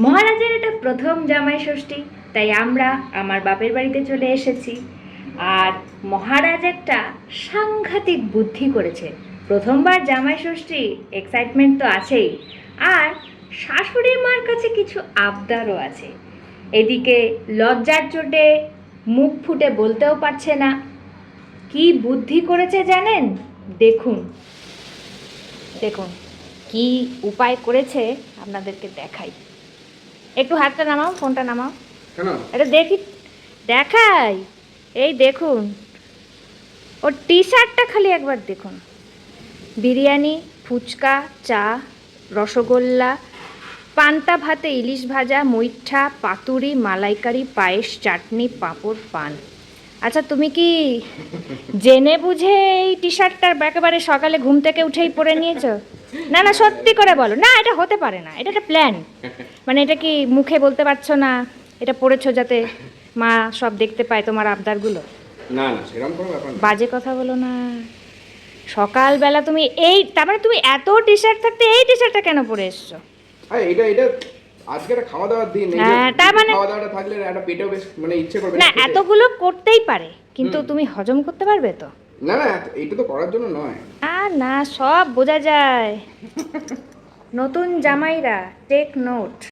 মহারাজের এটা প্রথম জামাই ষষ্ঠী, তাই আমরা আমার বাপের বাড়িতে চলে এসেছি। আর মহারাজ একটা সাংঘাতিক বুদ্ধি করেছে। প্রথমবার জামাই ষষ্ঠী, এক্সাইটমেন্ট তো আছেই, আর শাশুড়ি মার কাছে কিছু আবদারও আছে। এদিকে লজ্জার চোটে মুখ ফুটে বলতেও পারছে না। কি বুদ্ধি করেছে জানেন? দেখুন দেখুন কি উপায় করেছে আপনাদেরকে দেখাই। একটু হাতটা নামাও, ফোনটা নামাও। কেন? এটা দেখি, দেখাই। এই দেখুন, ওর টি শার্টটা খালি একবার দেখুন। বিরিয়ানি, ফুচকা, চা, রসগোল্লা, পান্তা ভাতে ইলিশ ভাজা, মুইঠা, পাতুরি, মালাইকারি, পায়েস, চাটনি, পাঁপড়, পান। আচ্ছা, তুমি কি জেনে বুঝে এই টি শার্টটা একেবারে সকালে ঘুম থেকে উঠেই পরে নিয়েছো? না না, সত্যি করে বলো। না, এটা হতে পারে না, এটা একটা প্ল্যান। মানে এটা কি মুখে বলতে পারছো না? এটা পড়েছো যাতে মা সব দেখতে পায় তোমার আবদারগুলো? না না, সেরকম কোনো ব্যাপার না। বাজে কথা বলো না। সকালবেলা তুমি এই, তার মানে তুমি এত টি শার্ট থাকতে এই টি শার্টটা কেন পরে এসছো? আরে এটা আজকে একটা খাওয়া দাওয়ার দিন, এই যে হ্যাঁ, তার মানে খাওয়া দাওয়াটা থাকলে একটা পেটেও বেশ মানে ইচ্ছে করবে না, খেতে। এতগুলো করতেই পারে, কিন্তু তুমি হজম করতে পারবে তো? না না, এটা তো করার জন্য নয়। আর না, সব বোঝা যায়। নতুন জামাইরা টেক নোট।